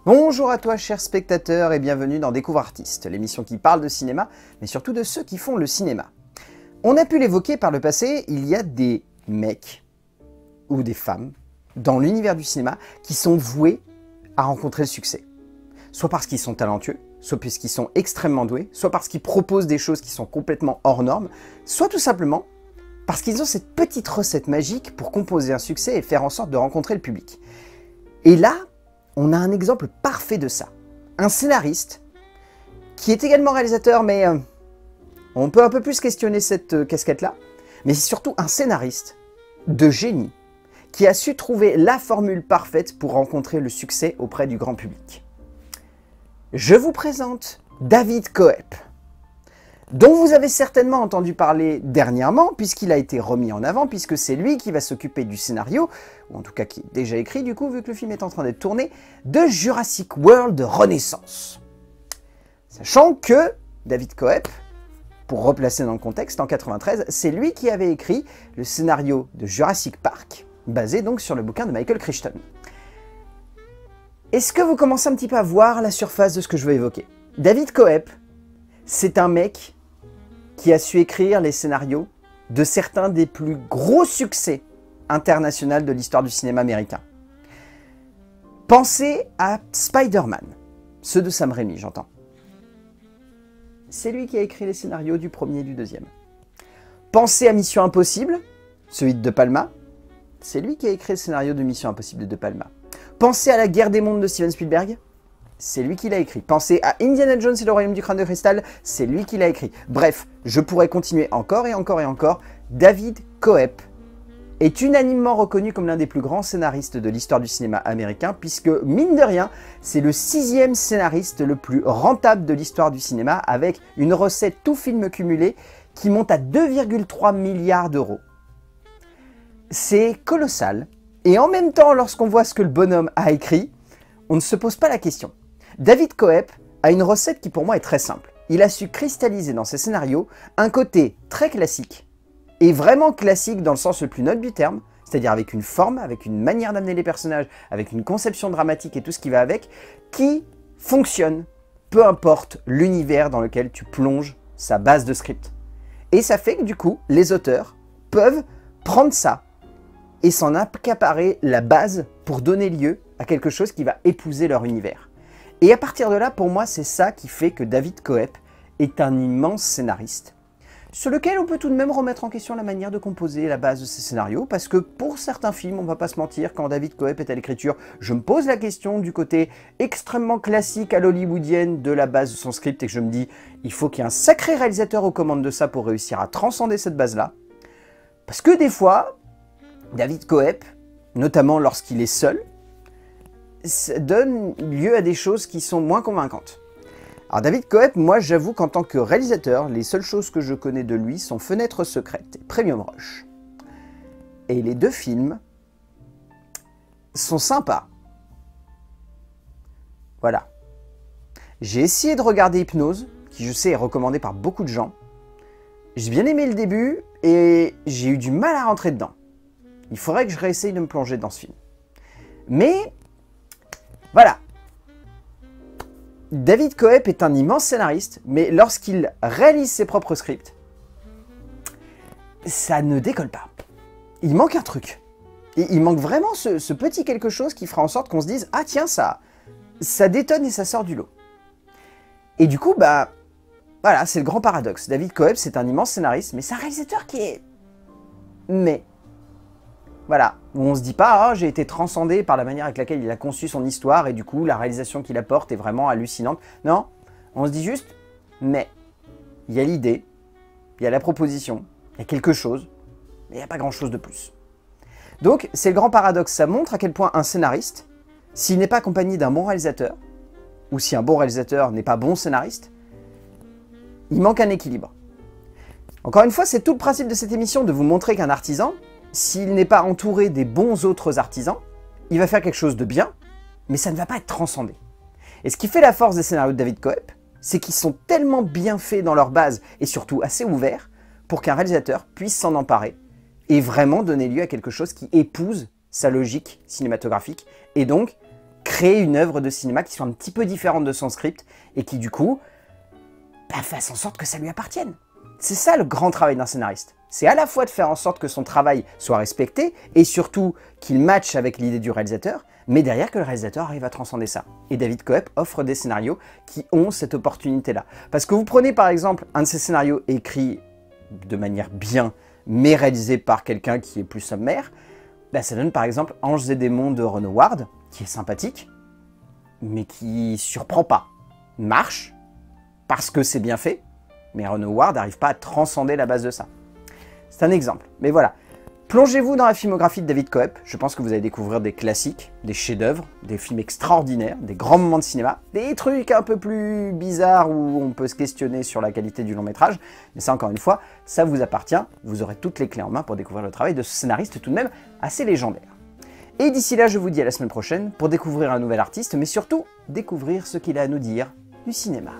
Bonjour à toi chers spectateurs et bienvenue dans Découvre Artiste, l'émission qui parle de cinéma, mais surtout de ceux qui font le cinéma. On a pu l'évoquer par le passé, il y a des mecs ou des femmes dans l'univers du cinéma qui sont voués à rencontrer le succès. Soit parce qu'ils sont talentueux, soit parce qu'ils sont extrêmement doués, soit parce qu'ils proposent des choses qui sont complètement hors normes, soit tout simplement parce qu'ils ont cette petite recette magique pour composer un succès et faire en sorte de rencontrer le public. Et là, on a un exemple parfait de ça. Un scénariste qui est également réalisateur, mais on peut un peu plus questionner cette casquette-là, mais c'est surtout un scénariste de génie qui a su trouver la formule parfaite pour rencontrer le succès auprès du grand public. Je vous présente David Koepp, dont vous avez certainement entendu parler dernièrement, puisqu'il a été remis en avant, puisque c'est lui qui va s'occuper du scénario, ou en tout cas qui est déjà écrit du coup, vu que le film est en train d'être tourné, de Jurassic World Renaissance. Sachant que David Koepp, pour replacer dans le contexte, en 1993, c'est lui qui avait écrit le scénario de Jurassic Park, basé donc sur le bouquin de Michael Crichton. Est-ce que vous commencez un petit peu à voir la surface de ce que je veux évoquer? David Koepp, c'est un mec qui a su écrire les scénarios de certains des plus gros succès internationaux de l'histoire du cinéma américain. Pensez à Spider-Man, ceux de Sam Raimi, j'entends. C'est lui qui a écrit les scénarios du premier et du deuxième. Pensez à Mission Impossible, celui de De Palma. C'est lui qui a écrit le scénario de Mission Impossible de De Palma. Pensez à La Guerre des Mondes de Steven Spielberg. C'est lui qui l'a écrit. Pensez à Indiana Jones et le Royaume du Crâne de Cristal, c'est lui qui l'a écrit. Bref, je pourrais continuer encore et encore et encore. David Koepp est unanimement reconnu comme l'un des plus grands scénaristes de l'histoire du cinéma américain, puisque, mine de rien, c'est le 6e scénariste le plus rentable de l'histoire du cinéma, avec une recette tout film cumulé qui monte à 2,3 milliards d'euros. C'est colossal, et en même temps, lorsqu'on voit ce que le bonhomme a écrit, on ne se pose pas la question. David Koepp a une recette qui pour moi est très simple. Il a su cristalliser dans ses scénarios un côté très classique, et vraiment classique dans le sens le plus noble du terme, c'est-à-dire avec une forme, avec une manière d'amener les personnages, avec une conception dramatique et tout ce qui va avec, qui fonctionne, peu importe l'univers dans lequel tu plonges sa base de script. Et ça fait que du coup, les auteurs peuvent prendre ça et s'en accaparer la base pour donner lieu à quelque chose qui va épouser leur univers. Et à partir de là, pour moi, c'est ça qui fait que David Koepp est un immense scénariste, sur lequel on peut tout de même remettre en question la manière de composer la base de ses scénarios, parce que pour certains films, on va pas se mentir, quand David Koepp est à l'écriture, je me pose la question du côté extrêmement classique à l'hollywoodienne de la base de son script, et que je me dis, il faut qu'il y ait un sacré réalisateur aux commandes de ça pour réussir à transcender cette base-là. Parce que des fois, David Koepp, notamment lorsqu'il est seul, ça donne lieu à des choses qui sont moins convaincantes. Alors David Koepp, moi j'avoue qu'en tant que réalisateur, les seules choses que je connais de lui sont Fenêtre secrète et Premium Rush. Et les deux films sont sympas. Voilà. J'ai essayé de regarder Hypnose, qui je sais est recommandé par beaucoup de gens. J'ai bien aimé le début et j'ai eu du mal à rentrer dedans. Il faudrait que je réessaye de me plonger dans ce film. Mais voilà. David Koepp est un immense scénariste, mais lorsqu'il réalise ses propres scripts, ça ne décolle pas. Il manque un truc. Et il manque vraiment ce petit quelque chose qui fera en sorte qu'on se dise « Ah tiens, ça détonne et ça sort du lot. » Et du coup, bah, voilà, c'est le grand paradoxe. David Koepp, c'est un immense scénariste, mais c'est un réalisateur qui est... Mais... Voilà, où on se dit pas, oh, j'ai été transcendé par la manière avec laquelle il a conçu son histoire et du coup la réalisation qu'il apporte est vraiment hallucinante. Non, on se dit juste, mais il y a l'idée, il y a la proposition, il y a quelque chose, mais il n'y a pas grand chose de plus. Donc c'est le grand paradoxe, ça montre à quel point un scénariste, s'il n'est pas accompagné d'un bon réalisateur, ou si un bon réalisateur n'est pas bon scénariste, il manque un équilibre. Encore une fois, c'est tout le principe de cette émission de vous montrer qu'un artisan, s'il n'est pas entouré des bons autres artisans, il va faire quelque chose de bien, mais ça ne va pas être transcendé. Et ce qui fait la force des scénarios de David Koepp, c'est qu'ils sont tellement bien faits dans leur base, et surtout assez ouverts, pour qu'un réalisateur puisse s'en emparer, et vraiment donner lieu à quelque chose qui épouse sa logique cinématographique, et donc créer une œuvre de cinéma qui soit un petit peu différente de son script et qui du coup fasse en sorte que ça lui appartienne. C'est ça le grand travail d'un scénariste. C'est à la fois de faire en sorte que son travail soit respecté et surtout qu'il matche avec l'idée du réalisateur, mais derrière que le réalisateur arrive à transcender ça. Et David Koepp offre des scénarios qui ont cette opportunité-là. Parce que vous prenez par exemple un de ces scénarios écrits de manière bien, mais réalisé par quelqu'un qui est plus sommaire, ça donne par exemple Anges et démons de Ron Howard, qui est sympathique, mais qui surprend pas. Marche, parce que c'est bien fait, mais Ron Howard n'arrive pas à transcender la base de ça. C'est un exemple, mais voilà. Plongez-vous dans la filmographie de David Koepp, je pense que vous allez découvrir des classiques, des chefs-d'œuvre, des films extraordinaires, des grands moments de cinéma, des trucs un peu plus bizarres où on peut se questionner sur la qualité du long métrage, mais ça encore une fois, ça vous appartient, vous aurez toutes les clés en main pour découvrir le travail de ce scénariste tout de même assez légendaire. Et d'ici là, je vous dis à la semaine prochaine pour découvrir un nouvel artiste, mais surtout découvrir ce qu'il a à nous dire du cinéma.